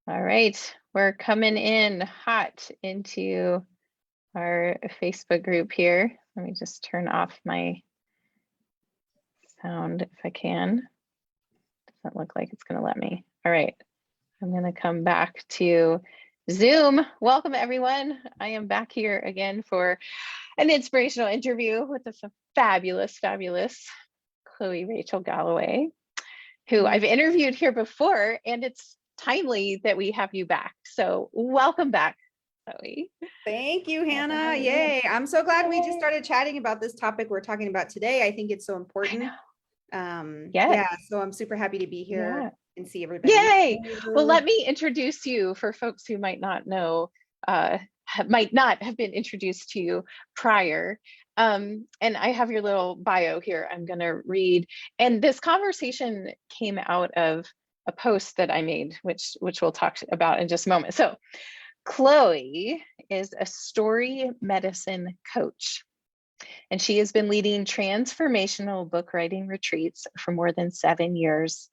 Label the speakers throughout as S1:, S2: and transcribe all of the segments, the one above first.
S1: All right, we're coming in hot into our Facebook group here. Let me just turn off my sound if I can. Doesn't look like it's going to let me. All right, I'm going to come back to Zoom. Welcome, everyone. I am back here again for an inspirational interview with the fabulous Chloe Rachel Gallaway, who I've interviewed here before, and it's timely that we have you back. So welcome back, Chloe.
S2: Thank you, Hannah. Yay. I'm so glad we just started chatting about this topic we're talking about today. I think it's so important. Yeah, so I'm super happy to be here and see everybody.
S1: Yay. Well, let me introduce you for folks who might not know, might not have been introduced to you prior. And I have your little bio here I'm going to read. And this conversation came out of a post that I made, which we'll talk about in just a moment. So Chloe is a story medicine coach, and she has been leading transformational book writing retreats for more than 7 years.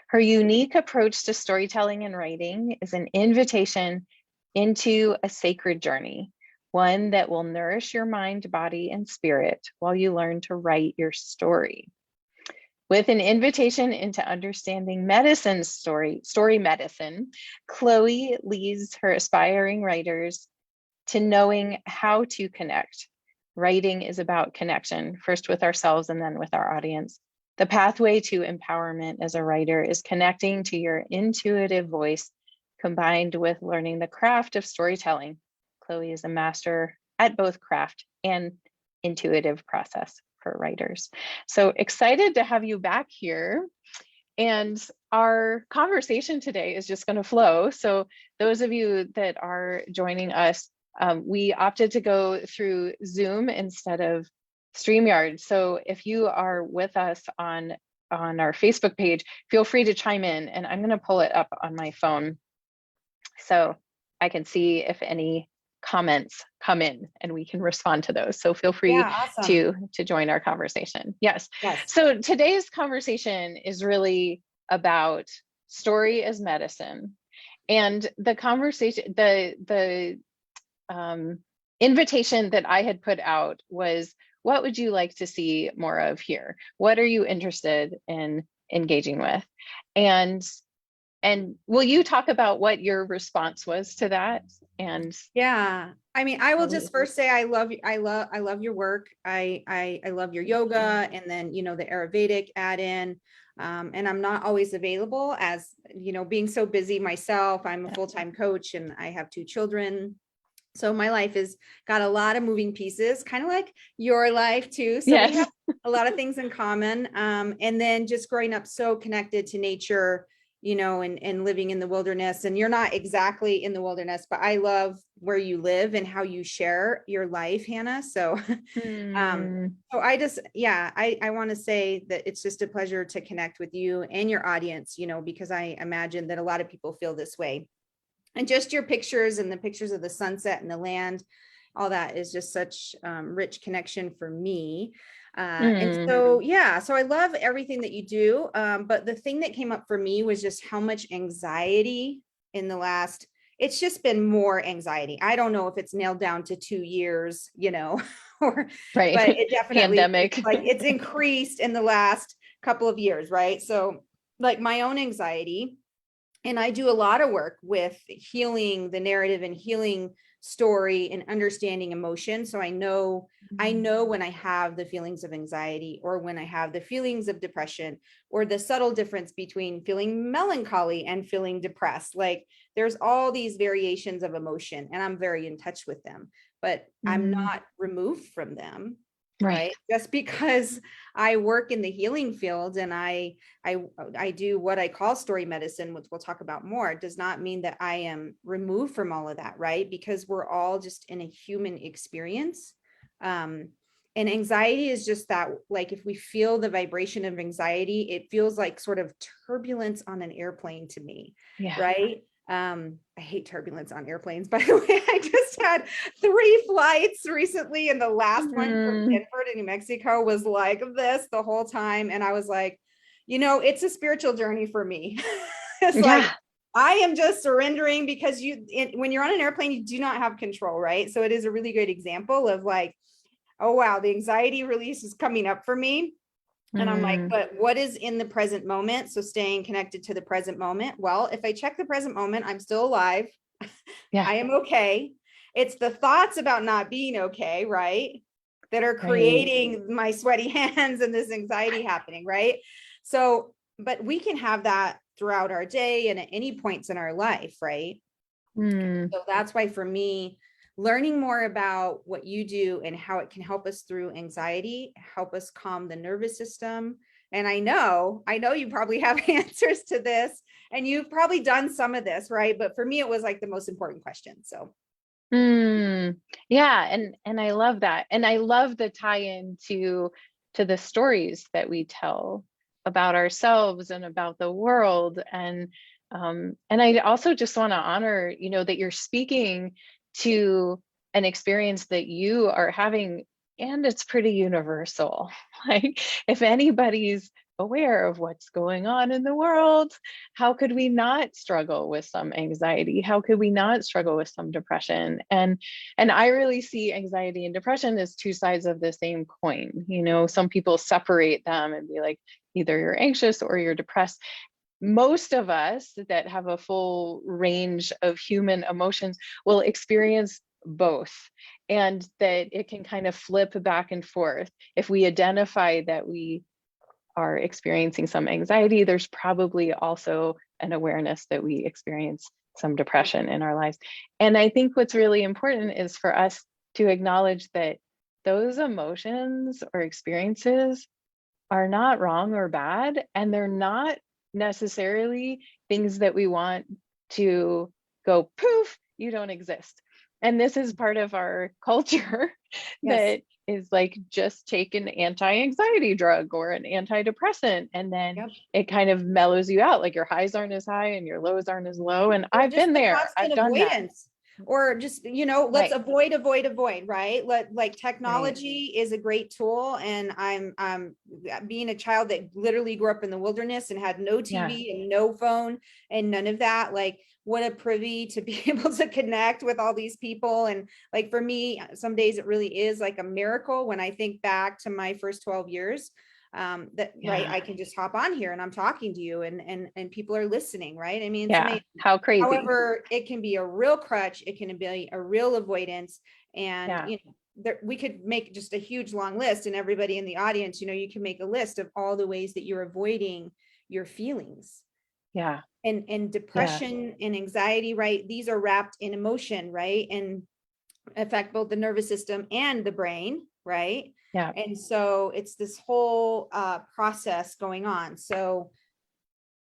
S1: Her unique approach to storytelling and writing is an invitation into a sacred journey, one that will nourish your mind, body, and spirit while you learn to write your story. With an invitation into understanding medicine story medicine, Chloe leads her aspiring writers to knowing how to connect. Writing is about connection, first with ourselves and then with our audience. The pathway to empowerment as a writer is connecting to your intuitive voice combined with learning the craft of storytelling. Chloe is a master at both craft and intuitive process for writers. So excited to have you back here. And our conversation today is just going to flow. So those of you that are joining us, we opted to go through Zoom instead of StreamYard. So if you are with us on our Facebook page, feel free to chime in, and I'm going to pull it up on my phone so I can see if any comments come in and we can respond to those. So feel free to join our conversation. Yes. So today's conversation is really about story as medicine. And the conversation, the invitation that I had put out was, what would you like to see more of here? What are you interested in engaging with? And will you talk about what your response was to that? And
S2: yeah, I mean, I will just first say I love your work. I love your yoga, and then the Ayurvedic add in. And I'm not always available, as being so busy myself. I'm a full-time coach and I have 2 children. So my life has got a lot of moving pieces, kind of like your life too. So we have a lot of things in common. And then just growing up so connected to nature, and living in the wilderness. And you're not exactly in the wilderness, but I love where you live and how you share your life, Hannah. So, so I just, I want to say that it's just a pleasure to connect with you and your audience, because I imagine that a lot of people feel this way. And just your pictures and the pictures of the sunset and the land, all that is just such rich connection for me. And so, so I love everything that you do. But the thing that came up for me was just how much anxiety in the last, it's just been more anxiety. I don't know if it's nailed down to 2 years, or, but it definitely it's increased in the last couple of years. Right. So like my own anxiety, and I do a lot of work with healing the narrative and healing story and understanding emotion. So I know when I have the feelings of anxiety, or when I have the feelings of depression, or the subtle difference between feeling melancholy and feeling depressed. Like there's all these variations of emotion, and I'm very in touch with them, but I'm not removed from them. Right. Just because I work in the healing field and I do what I call story medicine, which we'll talk about more, does not mean that I am removed from all of that. Right. Because we're all just in a human experience. And anxiety is just that, like, if we feel the vibration of anxiety, it feels like sort of turbulence on an airplane to me. Yeah. Right. I hate turbulence on airplanes, by the way. I just had 3 flights recently, and the last one from Denver to New Mexico was like this the whole time. And I was like, it's a spiritual journey for me. It's like I am just surrendering because when you're on an airplane, you do not have control, right? So it is a really great example of like, oh, wow, the anxiety release is coming up for me. And I'm like, but what is in the present moment? So staying connected to the present moment. Well, if I check the present moment, I'm still alive.
S1: Yeah.
S2: I am okay. It's the thoughts about not being okay, right? That are
S1: Right.
S2: creating my sweaty hands and this anxiety happening, right? So, but we can have that throughout our day and at any points in our life, right? So that's why for me, learning more about what you do and how it can help us through anxiety, help us calm the nervous system. And I know you probably have answers to this and you've probably done some of this, right? But for me, it was like the most important question. So.
S1: Yeah. And I love that. And I love the tie-in to the stories that we tell about ourselves and about the world. And I also just want to honor, that you're speaking to an experience that you are having, and it's pretty universal. Like, if anybody's aware of what's going on in the world, how could we not struggle with some anxiety? How could we not struggle with some depression? And I really see anxiety and depression as two sides of the same coin. Some people separate them and be like, either you're anxious or you're depressed. Most of us that have a full range of human emotions will experience both, and that it can kind of flip back and forth. If we identify that we are experiencing some anxiety, there's probably also an awareness that we experience some depression in our lives. And I think what's really important is for us to acknowledge that those emotions or experiences are not wrong or bad, and they're not necessarily things that we want to go poof, you don't exist. And this is part of our culture that is like, just take an anti-anxiety drug or an antidepressant, and then it kind of mellows you out. Like, your highs aren't as high and your lows aren't as low. And I've been there. I've done that.
S2: Or just, let's avoid, right? Like technology is a great tool. And I'm being a child that literally grew up in the wilderness and had no TV and no phone and none of that. Like, what a privy to be able to connect with all these people. And like, for me, some days it really is like a miracle when I think back to my first 12 years. Right, I can just hop on here and I'm talking to you and people are listening, right? I mean, it's amazing.
S1: How crazy.
S2: However, it can be a real crutch, it can be a real avoidance. And we could make just a huge long list, and everybody in the audience, you can make a list of all the ways that you're avoiding your feelings. And depression and anxiety, right? These are wrapped in emotion, right? And affect both the nervous system and the brain, right? And so it's this whole process going on. So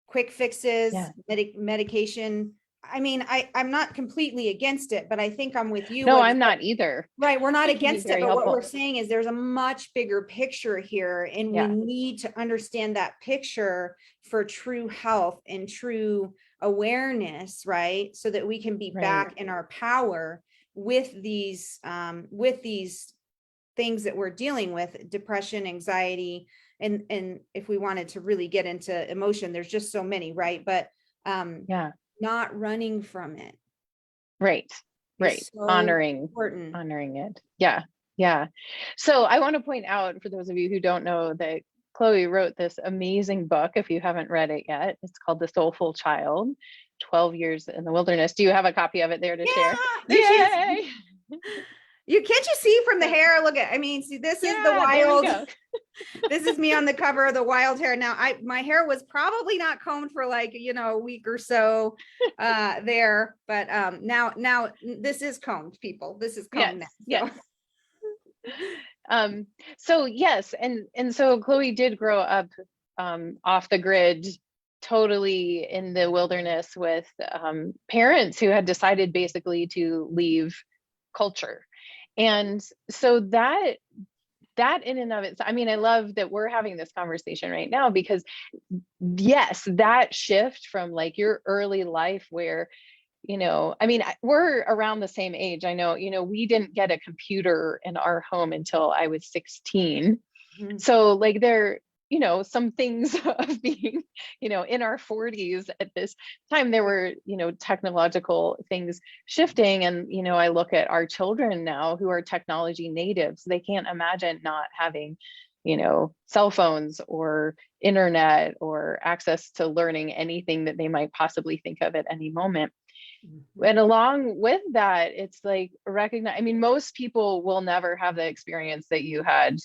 S2: quick fixes, medication. I mean, I'm not completely against it, but I think I'm with you.
S1: No, I'm not either.
S2: Right. We're not against it, but
S1: helpful.
S2: What we're saying is there's a much bigger picture here, and we need to understand that picture for true health and true awareness, right? So that we can be back in our power with these things that we're dealing with, depression, anxiety, and if we wanted to really get into emotion, there's just so many, right? But not running from it.
S1: Right. So honoring it. So I want to point out, for those of you who don't know, that Chloe wrote this amazing book. If you haven't read it yet, it's called The Soulful Child, 12 Years in the Wilderness. Do you have a copy of it there to share?
S2: Yay! Can't you see from the hair? Look at, see, this is the wild. This is me on the cover of the wild hair. Now, my hair was probably not combed for like, a week or so there, but now this is combed, people. This is combed now.
S1: So yes, and so Chloe did grow up off the grid, totally in the wilderness, with parents who had decided basically to leave culture. And so that in and of itself, I love that we're having this conversation right now, because yes, that shift from like your early life where, we're around the same age. I know, we didn't get a computer in our home until I was 16. So like some things of being, in our 40s at this time. There were, technological things shifting. And, I look at our children now who are technology natives. They can't imagine not having, cell phones or internet or access to learning anything that they might possibly think of at any moment. And along with that, it's like recognize, I mean, most people will never have the experience that you had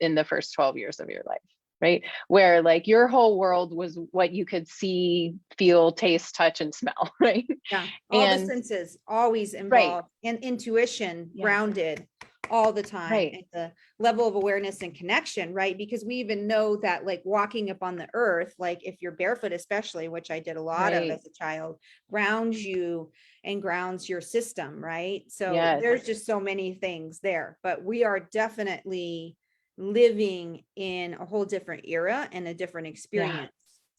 S1: in the first 12 years of your life, right? Where like your whole world was what you could see, feel, taste, touch, and smell, right?
S2: Yeah, all the senses always involved, and intuition grounded all the time, and the level of awareness and connection, right? Because we even know that like walking up on the earth, like if you're barefoot, especially, which I did a lot of as a child, grounds you and grounds your system, right? So there's just so many things there, but we are definitely living in a whole different era and a different experience.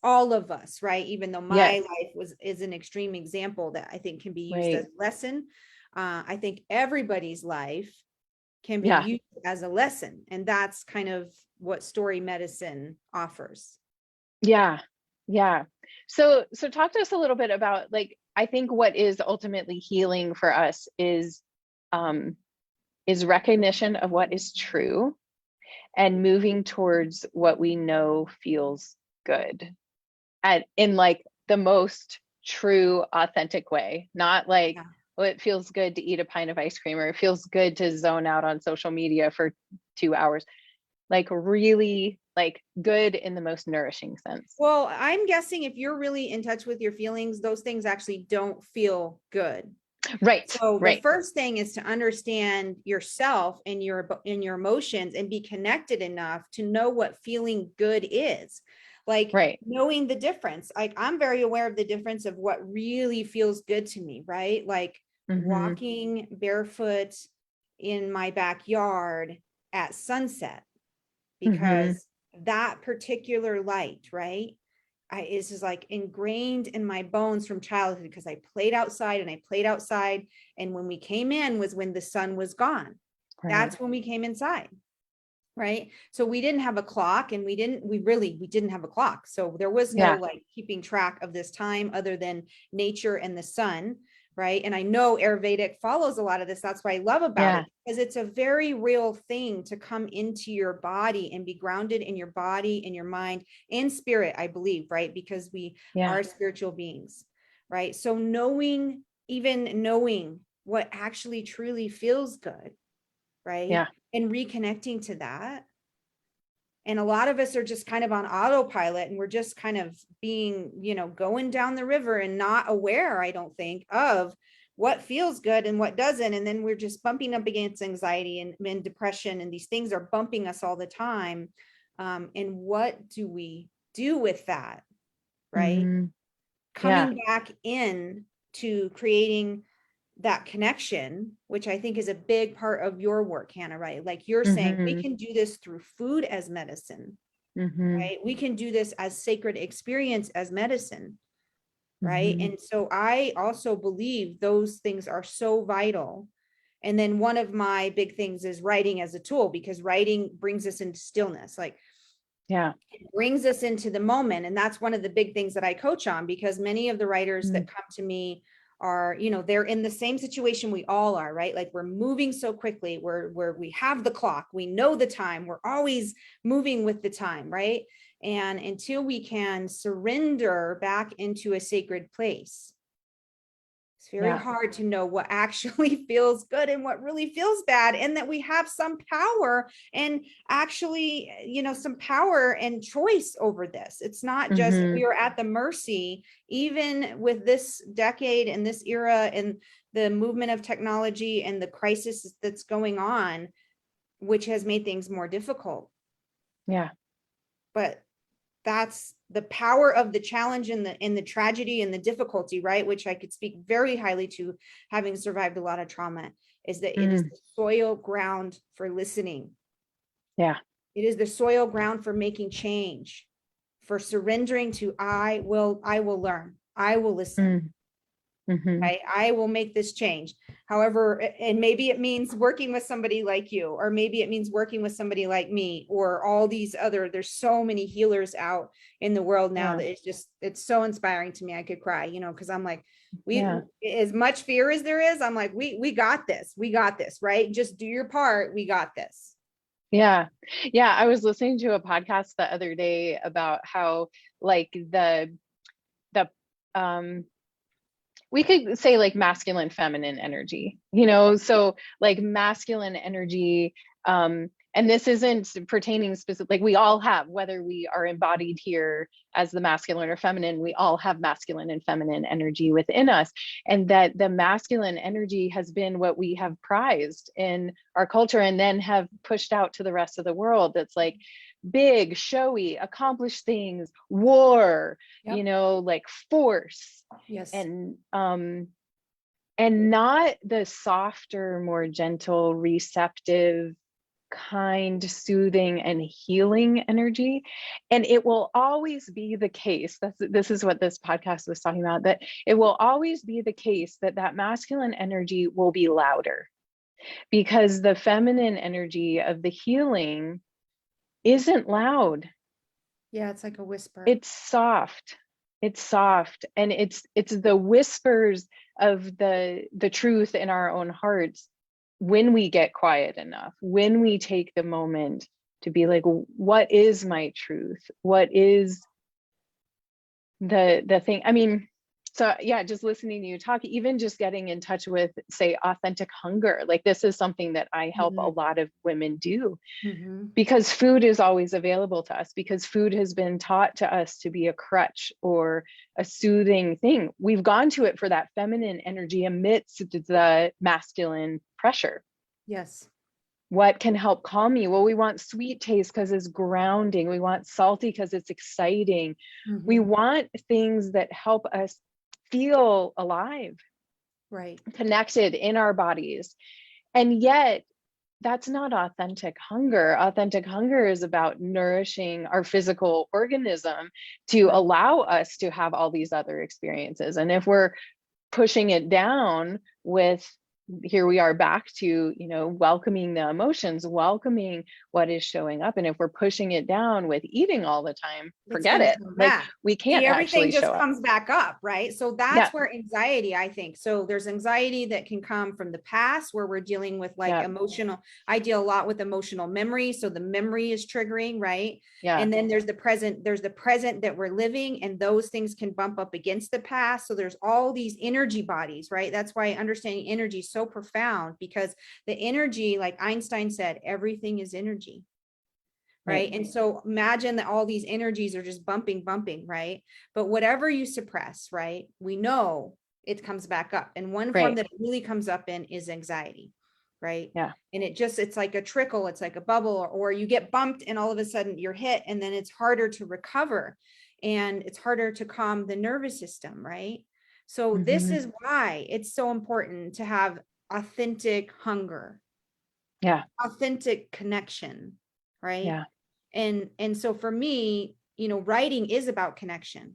S2: All of us, right? Even though my life is an extreme example that I think can be used as a lesson. I think everybody's life can be used as a lesson. And that's kind of what story medicine offers.
S1: Yeah. Yeah. So talk to us a little bit about, like, I think what is ultimately healing for us is recognition of what is true and moving towards what we know feels good, and in like the most true, authentic way, not like, well, it feels good to eat a pint of ice cream, or it feels good to zone out on social media for 2 hours. Like really like good in the most nourishing sense.
S2: Well, I'm guessing if you're really in touch with your feelings, those things actually don't feel good.
S1: Right.
S2: So the first thing is to understand yourself and your emotions and be connected enough to know what feeling good is. Like knowing the difference. Like I'm very aware of the difference of what really feels good to me, right? Like walking barefoot in my backyard at sunset, because that particular light, right? It's just like ingrained in my bones from childhood, because I played outside. And when we came in was when the sun was gone. That's when we came inside. Right. So we didn't have a clock, and we didn't have a clock. So there was no like keeping track of this time other than nature and the sun. Right. And I know Ayurvedic follows a lot of this. That's what I love about it, because it's a very real thing to come into your body and be grounded in your body, in your mind and spirit, I believe. Right. Because we are spiritual beings. Right. So knowing what actually truly feels good. Right. And reconnecting to that. And a lot of us are just kind of on autopilot, and we're just kind of being, going down the river and not aware, I don't think, of what feels good and what doesn't. And then we're just bumping up against anxiety and depression, and these things are bumping us all the time. And what do we do with that? Right. Coming back in to creating that connection, which I think is a big part of your work, Hannah, right? Like you're saying, we can do this through food as medicine, right? We can do this as sacred experience as medicine, right? And so I also believe those things are so vital. And then one of my big things is writing as a tool, because writing brings us into stillness, like it brings us into the moment. And that's one of the big things that I coach on, because many of the writers that come to me are, they're in the same situation we all are, right? Like we're moving so quickly, where we have the clock, we know the time, we're always moving with the time, right? And until we can surrender back into a sacred place, it's very hard to know what actually feels good and what really feels bad, and that we have some power and actually, some power and choice over this. It's not just we are at the mercy, even with this decade and this era and the movement of technology and the crisis that's going on, which has made things more difficult. But that's the power of the challenge and the tragedy and the difficulty, right? Which I could speak very highly to, having survived a lot of trauma, is that it is the soil ground for listening. It is the soil ground for making change, for surrendering to, I will learn, I will listen. Right? I will make this change. However, and maybe it means working with somebody like you, or maybe it means working with somebody like me, or all these other, there's so many healers out in the world now that it's so inspiring to me. I could cry, because I'm like, as much fear as there is, I'm like, we got this. We got this, right? Just do your part. We got this.
S1: Yeah. Yeah. I was listening to a podcast the other day about how like the we could say like masculine, feminine energy, so like masculine energy, and this isn't pertaining specific, like we all have, whether we are embodied here as the masculine or feminine, we all have masculine and feminine energy within us. And that the masculine energy has been what we have prized in our culture and then have pushed out to the rest of the world. That's like big, showy, accomplish things, war, like force.
S2: Yes.
S1: And not the softer, more gentle, receptive, kind, soothing, and healing energy. And it will always be the case, this is what this podcast was talking about, that it will always be the case that that masculine energy will be louder, because the feminine energy of the healing isn't loud.
S2: Yeah, it's like a whisper.
S1: It's soft. And it's the whispers of the truth in our own hearts when we get quiet enough, when we take the moment to be like, what is my truth? What is the thing? I mean, so yeah, just listening to you talk, even just getting in touch with, say, authentic hunger, like this is something that I help a lot of women do, because food is always available to us, because food has been taught to us to be a crutch or a soothing thing. We've gone to it for that feminine energy amidst the masculine pressure.
S2: Yes.
S1: What can help calm me? Well, we want sweet taste because it's grounding. We want salty because it's exciting. We want things that help us feel alive,
S2: right,
S1: connected in our bodies. And yet that's not authentic hunger. Authentic hunger is about nourishing our physical organism to allow us to have all these other experiences. And if we're pushing it down with, here we are back to, welcoming the emotions, welcoming what is showing up. And if we're pushing it down with eating all the time, forget it. Like we can't
S2: everything just
S1: show
S2: comes
S1: up.
S2: back up, right? So that's where anxiety, I think. So there's anxiety that can come from the past, where we're dealing with like emotional. I deal a lot with emotional memory. So the memory is triggering, right?
S1: Yeah.
S2: And then there's the present that we're living, and those things can bump up against the past. So there's all these energy bodies, right? That's why understanding energy is so profound, because the energy, like Einstein said, everything is energy. Right. And so imagine that all these energies are just bumping, right? But whatever you suppress, right, we know it comes back up. And one form that it really comes up in is anxiety. Right.
S1: Yeah.
S2: And it's like a trickle, it's like a bubble, or you get bumped and all of a sudden you're hit, and then it's harder to recover, and it's harder to calm the nervous system. Right. So this is why it's so important to have authentic hunger.
S1: Yeah.
S2: Authentic connection. Right.
S1: Yeah.
S2: And so for me, writing is about connection.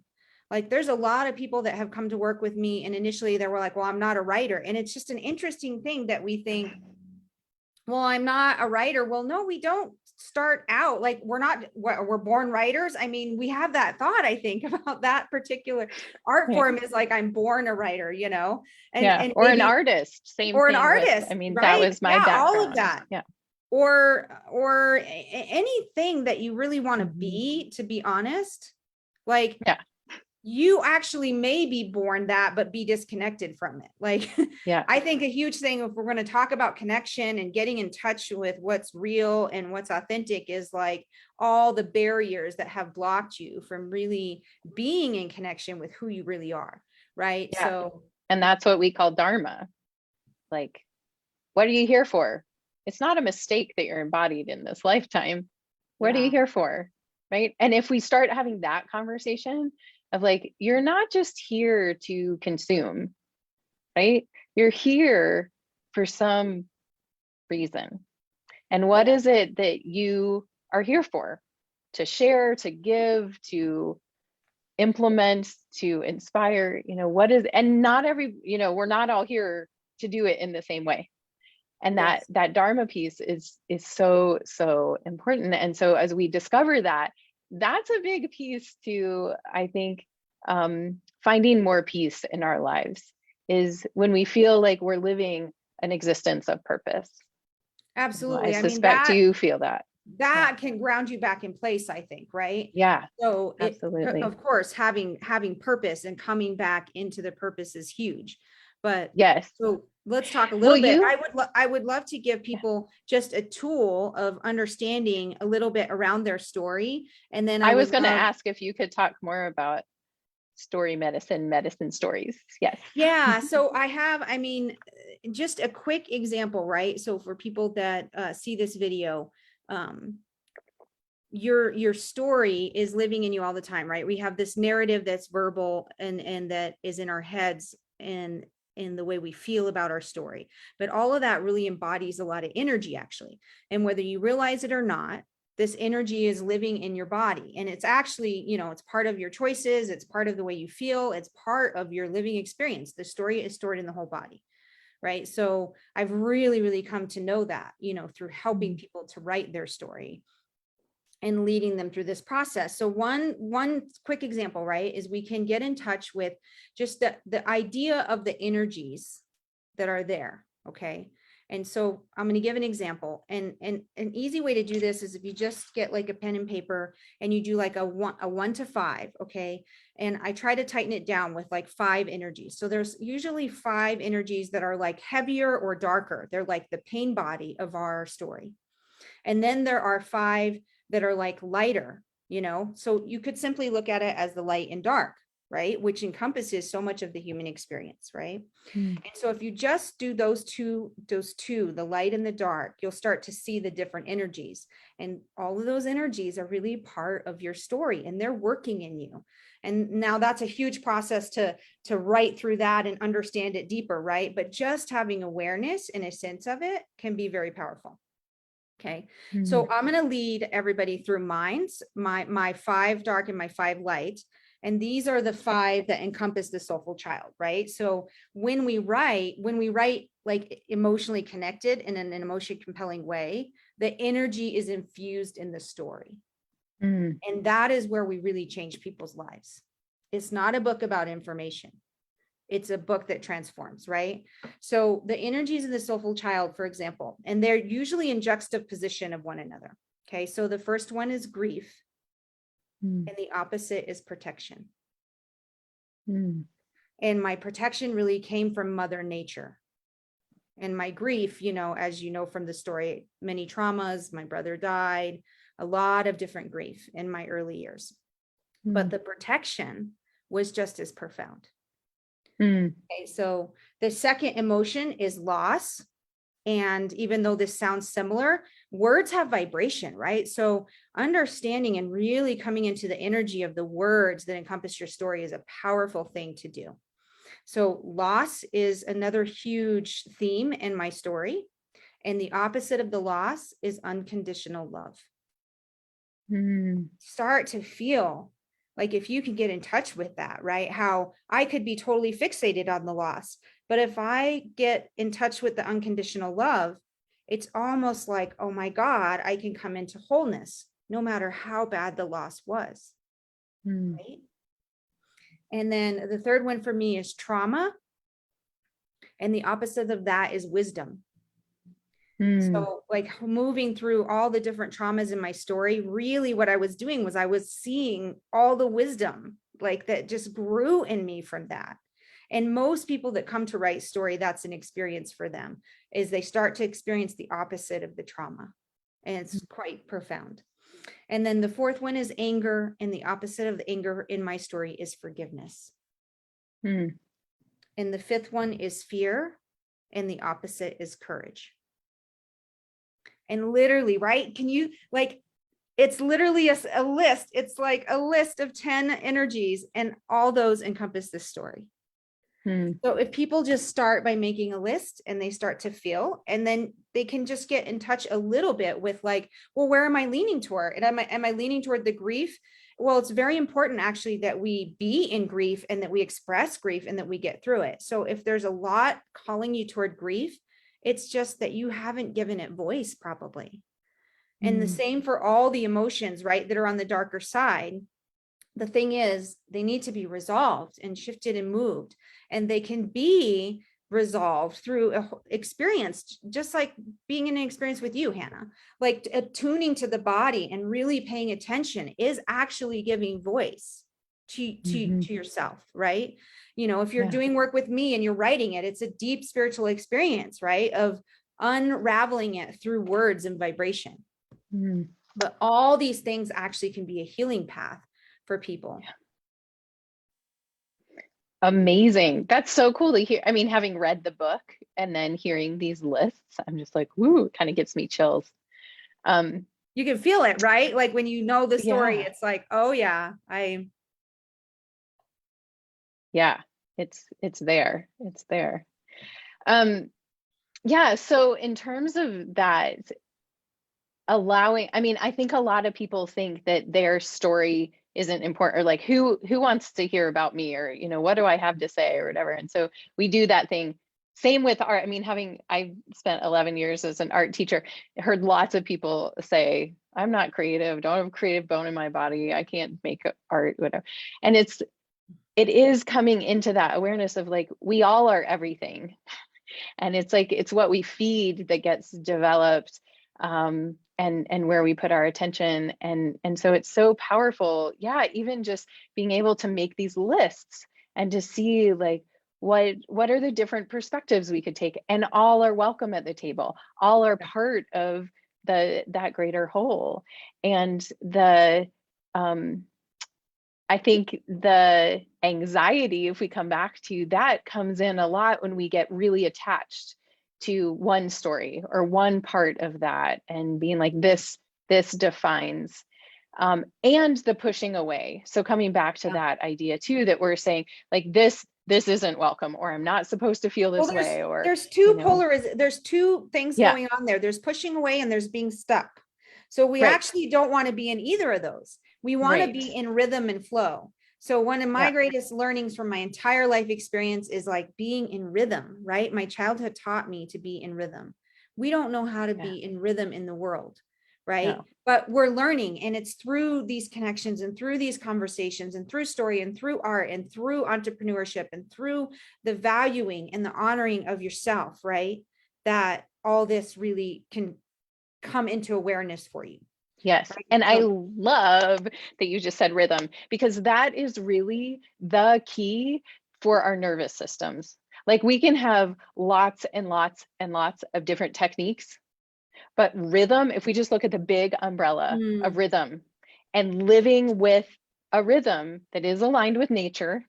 S2: Like there's a lot of people that have come to work with me, and initially they were like, well, I'm not a writer. And it's just an interesting thing that we think, well, I'm not a writer. Well, no, we don't start out like we're born writers. I mean, we have that thought, I think, about that particular art form is like, I'm born a writer, and
S1: or maybe, an artist, same
S2: or
S1: thing
S2: an artist.
S1: I mean,
S2: right?
S1: That was my background.
S2: All of that.
S1: Yeah.
S2: Or anything that you really want to be, to be honest, like you actually may be born that, but be disconnected from it. Like, I think a huge thing, if we're going to talk about connection and getting in touch with what's real and what's authentic, is like all the barriers that have blocked you from really being in connection with who you really are. Right.
S1: Yeah.
S2: So,
S1: and that's what we call Dharma. Like, what are you here for? It's not a mistake that you're embodied in this lifetime. What are you here for? Right. And if we start having that conversation of like, you're not just here to consume, right? You're here for some reason. And what is it that you are here for? To share, to give, to implement, to inspire, what is, and not every, we're not all here to do it in the same way. And
S2: Yes.
S1: that Dharma piece is so, so important. And so as we discover that, that's a big piece to, I think, finding more peace in our lives, is when we feel like we're living an existence of purpose. I
S2: Absolutely. I mean,
S1: suspect you feel that.
S2: that can ground you back in place, I think, right?
S1: Yeah,
S2: So
S1: absolutely.
S2: of course, having purpose and coming back into the purpose is huge. But
S1: Yes.
S2: so let's talk a
S1: Well,
S2: little bit. I would love to give people just a tool of understanding a little bit around their story. And then
S1: I was going to ask if you could talk more about story medicine stories. Yes.
S2: Yeah. So I mean, just a quick example, right? So for people that see this video, your story is living in you all the time, right? We have this narrative that's verbal and that is in our heads and in the way we feel about our story. But all of that really embodies a lot of energy, actually. And whether you realize it or not, this energy is living in your body. And it's actually, it's part of your choices. It's part of the way you feel. It's part of your living experience. The story is stored in the whole body. Right. So I've really, really come to know that, through helping people to write their story and leading them through this process. So one quick example, right, is we can get in touch with just the idea of the energies that are there. Okay. And so I'm going to give an example, and an easy way to do this is if you just get like a pen and paper and you do like a 1 to 5. Okay. And I try to tighten it down with like 5 energies. So there's usually 5 energies that are like heavier or darker. They're like the pain body of our story. And then there are 5 that are like lighter, so you could simply look at it as the light and dark, right? Which encompasses so much of the human experience, right? And so if you just do those two, the light and the dark, you'll start to see the different energies. And all of those energies are really part of your story, and they're working in you. And now that's a huge process to write through that and understand it deeper, right? But just having awareness and a sense of it can be very powerful. Okay. So I'm going to lead everybody through minds, my 5 dark and my 5 light. And these are the 5 that encompass the soulful child, right? So when we write like emotionally connected in an emotionally compelling way, the energy is infused in the story. And that is where we really change people's lives. It's not a book about information. It's a book that transforms, right? So the energies of the soulful child, for example, and they're usually in juxtaposition of one another. Okay. So the first one is grief, and the opposite is protection. And my protection really came from Mother Nature. And my grief, as you know from the story, many traumas, my brother died, a lot of different grief in my early years. But the protection was just as profound. Okay, so the second emotion is loss. And even though this sounds similar, words have vibration, right? So understanding and really coming into the energy of the words that encompass your story is a powerful thing to do. So loss is another huge theme in my story. And the opposite of the loss is unconditional love. Start to feel like if you can get in touch with that, right? How I could be totally fixated on the loss, but if I get in touch with the unconditional love, it's almost like, oh my God, I can come into wholeness no matter how bad the loss was. Right? And then the third one for me is trauma. And the opposite of that is wisdom. So like moving through all the different traumas in my story, really what I was doing was I was seeing all the wisdom like that just grew in me from that. And most people that come to write story, that's an experience for them, is they start to experience the opposite of the trauma. And it's quite profound. And then the fourth one is anger. And the opposite of the anger in my story is forgiveness. And the fifth one is fear. And the opposite is courage. And literally, right? Can you it's literally a list. It's like a list of 10 energies, and all those encompass this story. So if people just start by making a list and they start to feel, and then they can just get in touch a little bit with like, well, where am I leaning toward? And am I leaning toward the grief Well, it's very important actually that we be in grief and that we express grief and that we get through it. So if there's a lot calling you toward grief, it's just that you haven't given it voice probably. And the same for all the emotions, right, that are on the darker side. The thing is, they need to be resolved and shifted and moved, and they can be resolved through a experience, just like being in an experience with you, Hannah. Like attuning to the body and really paying attention is actually giving voice to yourself, right? You know, if you're doing work with me and you're writing it, it's a deep spiritual experience, right, of unraveling it through words and vibration. But all these things actually can be a healing path for people.
S1: Amazing. That's so cool to hear. I mean, having read the book and then hearing these lists, I'm just like, woo, it kind of gives me chills.
S2: You can feel it, right? Like when you know the story,
S1: Yeah.
S2: it's like, oh yeah,
S1: Yeah, it's there. It's there. Yeah, so in terms of that, allowing, I mean, I think a lot of people think that their story isn't important, or like who wants to hear about me, or you know, what do I have to say or whatever. And so we do that thing. Same with art. I mean, I spent 11 years as an art teacher, heard lots of people say, I'm not creative, don't have a creative bone in my body, I can't make art, whatever. And it is coming into that awareness of like, we all are everything. And it's like, it's what we feed that gets developed, and where we put our attention. And so it's so powerful. Yeah, even just being able to make these lists and to see like, what are the different perspectives we could take, and all are welcome at the table, all are part of that greater whole. And I think the anxiety, if we come back to that, comes in a lot when we get really attached to one story or one part of that, and being like, this defines, and the pushing away. So coming back to that idea too, that we're saying like, this isn't welcome, or I'm not supposed to feel this way, or
S2: there's there's two things
S1: yeah,
S2: going on there. There's pushing away and there's being stuck. So we
S1: right,
S2: actually don't want to be in either of those. We want to
S1: right,
S2: be in rhythm and flow. So one of my
S1: yeah,
S2: greatest learnings from my entire life experience is like being in rhythm, right? My childhood taught me to be in rhythm. We don't know how to
S1: yeah,
S2: be in rhythm in the world, right?
S1: no,
S2: But we're learning, and it's through these connections and through these conversations and through story and through art and through entrepreneurship and through the valuing and the honoring of yourself, right, that all this really can come into awareness for you.
S1: yes.
S2: Right?
S1: And I
S2: So,
S1: love that you just said rhythm, because that is really the key for our nervous systems. Like, we can have lots and lots and lots of different techniques, but rhythm, if we just look at the big umbrella of rhythm and living with a rhythm that is aligned with nature.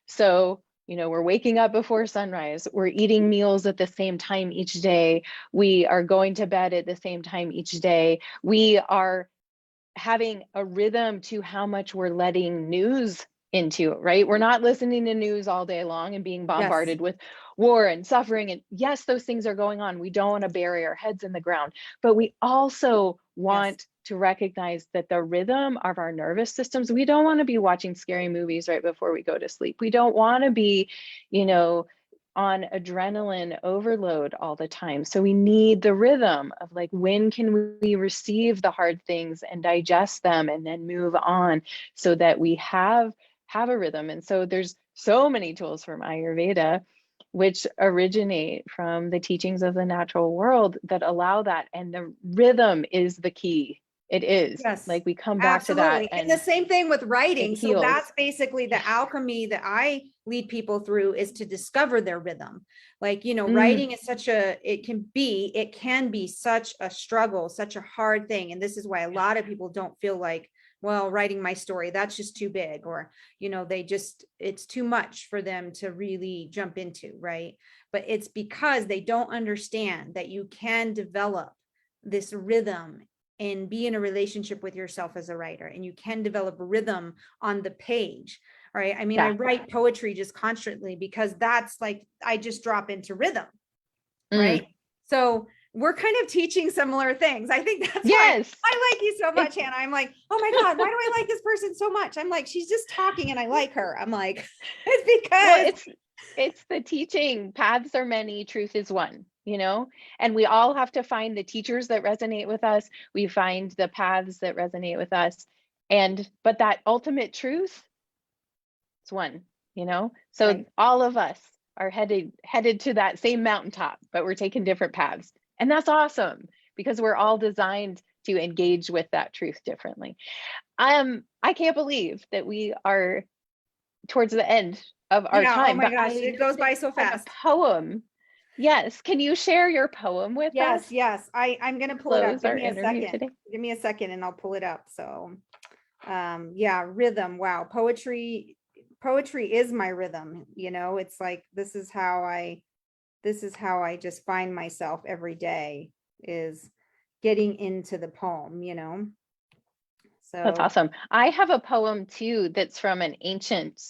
S1: So, you know, we're waking up before sunrise, we're eating meals at the same time each day, we are going to bed at the same time each day, we are having a rhythm to how much we're letting news into it, right? We're not listening to news all day long and being
S2: yes,
S1: bombarded with war and suffering. And yes, those things are going on. We don't want to bury our heads in the ground, but we also
S2: yes,
S1: want to recognize that the rhythm of our nervous systems, we don't want to be watching scary movies right before we go to sleep. We don't want to be, you know, on adrenaline overload all the time. So we need the rhythm of like, when can we receive the hard things and digest them and then move on, so that we have a rhythm. And so there's so many tools from Ayurveda which originate from the teachings of the natural world that allow that. And the rhythm is the key. It is
S2: yes,
S1: like, we come back to that
S2: absolutely. And the
S1: and
S2: same thing with
S1: it
S2: writing. So
S1: heals.
S2: that's basically the alchemy that I lead people through, is to discover their rhythm. Like, you know,
S1: Mm,
S2: writing is it can be such a struggle, such a hard thing. And this is why a lot of people don't feel like, well, writing my story, that's just too big, or, you know, it's too much for them to really jump into, right? But it's because they don't understand that you can develop this rhythm and be in a relationship with yourself as a writer, and you can develop rhythm on the page. Right? I mean, I
S1: yeah.
S2: write poetry just constantly because that's like, I just drop into rhythm,
S1: Mm,
S2: right? So we're kind of teaching similar things. I think that's why
S1: Yes.
S2: I like you so much, Hannah. I'm like, oh my God, why do I like this person so much? I'm like, she's just talking and I like her. I'm like, it's
S1: Well,
S2: because
S1: it's the teaching. Paths are many, truth is one, you know, and we all have to find the teachers that resonate with us. We find the paths that resonate with us. But that ultimate truth is one, you know? So
S2: right.
S1: all of us are headed to that same mountaintop, but we're taking different paths. And that's awesome because we're all designed to engage with that truth differently. I can't believe that we are towards the end of our
S2: Yeah. Oh
S1: time,
S2: my
S1: but
S2: gosh,
S1: I
S2: it
S1: know
S2: goes
S1: that
S2: by
S1: you
S2: so
S1: have a
S2: fast.
S1: poem. Yes, can you share your poem with us?
S2: Yes. I'm gonna pull it up.
S1: Close
S2: Give
S1: our
S2: me a
S1: interview
S2: second.
S1: today.
S2: Give me a second and I'll pull it up. So yeah, rhythm. Wow. Poetry is my rhythm. You know, it's like this is how I just find myself every day, is getting into the poem, you know.
S1: That's
S2: So
S1: awesome. I have a poem too that's from an ancient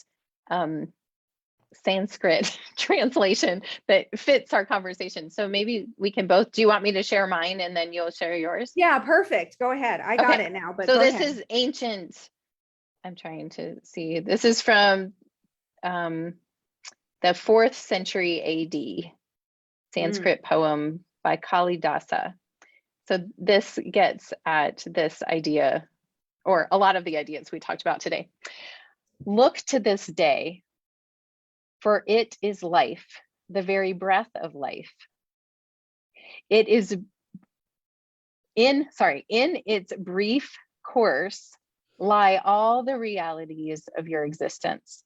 S1: um, Sanskrit translation that fits our conversation. So maybe we can both. Do you want me to share mine and then you'll share yours?
S2: yeah, perfect. Go ahead. I got
S1: Okay.
S2: it now, but
S1: So
S2: go
S1: this
S2: ahead.
S1: is ancient. I'm trying to see. This is from um, the 4th century AD,
S2: Mm,
S1: Sanskrit poem by Kalidasa. So this gets at this idea, or a lot of the ideas we talked about today. Look to this day, for it is life, the very breath of life. It is in its brief course lie all the realities of your existence,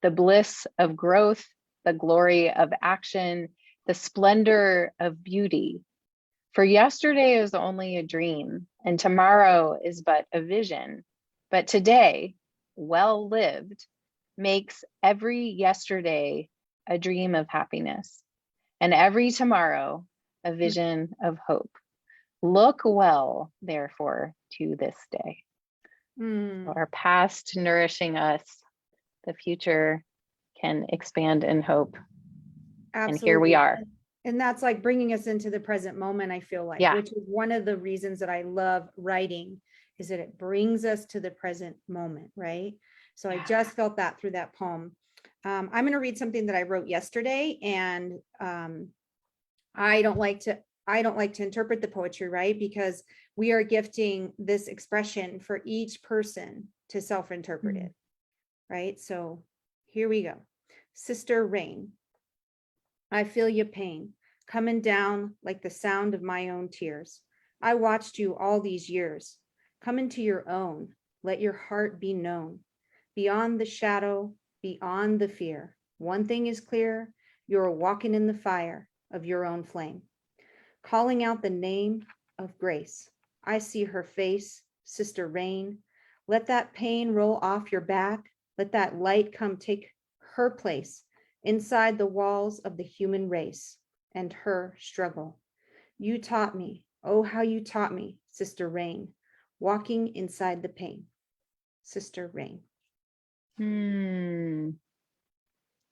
S1: the bliss of growth, the glory of action, the splendor of beauty. For yesterday is only a dream, and tomorrow is but a vision. But today, well lived, makes every yesterday a dream of happiness, and every tomorrow a vision of hope. Look well, therefore, to this day.
S2: mm,
S1: Our past nourishing us, the future can expand in hope. And here we
S2: absolutely.
S1: are.
S2: And that's like bringing us into the present moment, I feel like,
S1: Yeah.
S2: which is one of the reasons that I love writing, is that it brings us to the present moment, right? So I just felt that through that poem. I'm going to read something that I wrote yesterday, and I don't like to interpret the poetry, right? Because we are gifting this expression for each person to self-interpret
S1: Mm.
S2: it, right? So here we go. Sister Rain, I feel your pain coming down like the sound of my own tears. I watched you all these years. Come into your own. Let your heart be known. Beyond the shadow, beyond the fear. One thing is clear, you're walking in the fire of your own flame. Calling out the name of grace. I see her face, Sister Rain. Let that pain roll off your back. Let that light come take her place inside the walls of the human race and her struggle. You taught me, oh, how you taught me, Sister Rain, walking inside the pain. Sister Rain.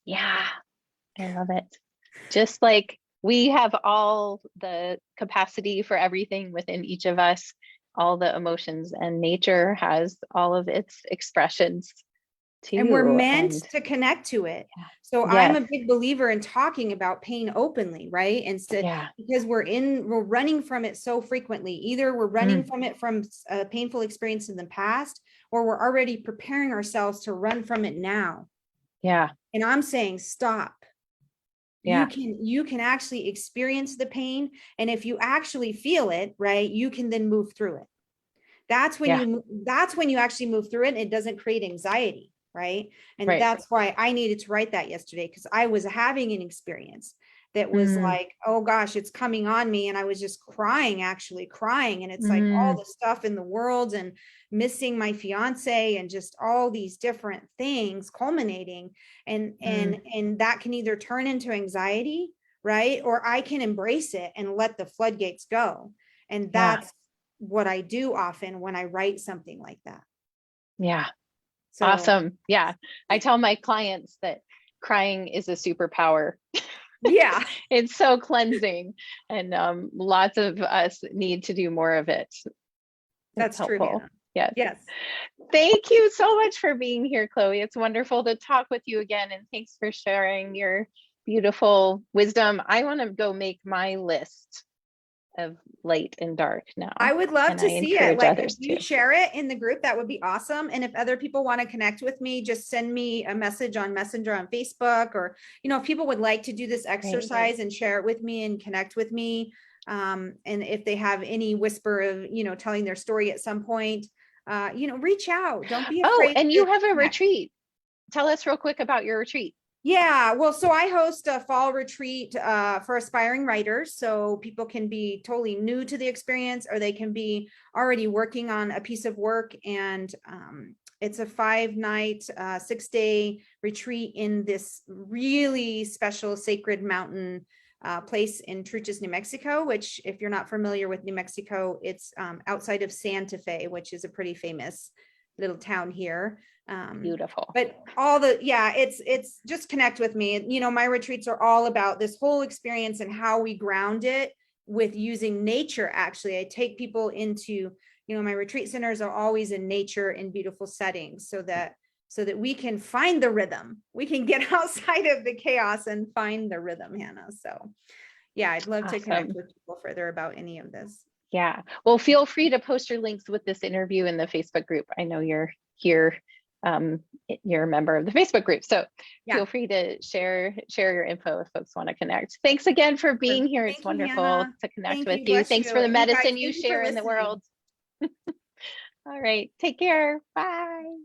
S1: Yeah, I love it. Just like we have all the capacity for everything within each of us, all the emotions, and nature has all of its expressions
S2: And we're
S1: too.
S2: meant
S1: And
S2: to connect to it. So I'm
S1: yes,
S2: a big believer in talking about pain openly, right? Instead,
S1: yeah,
S2: because we're running from it so frequently. Either we're running
S1: mm,
S2: from it from a painful experience in the past, or we're already preparing ourselves to run from it now.
S1: yeah,
S2: And I'm saying, stop.
S1: yeah,
S2: You can actually experience the pain. And if you actually feel it, right, you can then move through it.
S1: yeah,
S2: That's when you actually move through it and it doesn't create anxiety, right? And
S1: right.
S2: that's why I needed to write that yesterday, because I was having an experience that was
S1: Mm,
S2: like, oh gosh, it's coming on me, and I was just crying, actually crying, and it's like all
S1: mm,
S2: the stuff in the world and missing my fiance and just all these different things culminating, and that can either turn into anxiety, right? Or I can embrace it and let the floodgates go. And
S1: yeah,
S2: that's what I do often when I write something like that.
S1: yeah.
S2: So
S1: Awesome. Yeah. I tell my clients that crying is a superpower.
S2: yeah,
S1: It's so cleansing, and lots of us need to do more of it. It's
S2: That's true,
S1: helpful.
S2: Hannah.
S1: Yes.
S2: Yes.
S1: Thank you so much for being here, Chloe. It's wonderful to talk with you again, and thanks for sharing your beautiful wisdom. I want to go make my list of light and dark now,
S2: I would love
S1: and
S2: to
S1: I
S2: see it.
S1: encourage
S2: Like if
S1: others
S2: you
S1: to.
S2: share it in the group, that would be awesome. And if other people want to connect with me, just send me a message on Messenger on Facebook, or, if people would like to do this exercise and share it with me and connect with me. And if they have any whisper of, telling their story at some point, reach out. Don't be
S1: Oh,
S2: afraid
S1: and
S2: to
S1: you have a
S2: connect.
S1: retreat. Tell us real quick about your retreat.
S2: Yeah, well, so I host a fall retreat for aspiring writers. So people can be totally new to the experience, or they can be already working on a piece of work. And it's a 5-night, 6-day retreat in this really special sacred mountain place in Truchas, New Mexico, which, if you're not familiar with New Mexico, it's outside of Santa Fe, which is a pretty famous little town here.
S1: Beautiful.
S2: But it's just connect with me. My retreats are all about this whole experience and how we ground it with using nature. Actually, I take people into, my retreat centers are always in nature, in beautiful settings, so that we can find the rhythm. We can get outside of the chaos and find the rhythm, Hannah. So yeah, I'd love to connect with people further about any of this.
S1: Yeah. Well, feel free to post your links with this interview in the Facebook group. I know you're here. You're a member of the Facebook group. So feel free to share your info if folks want to connect. Thanks again for being here. It's wonderful to connect with you. Thanks for the medicine you share in the world. All right. Take care. Bye.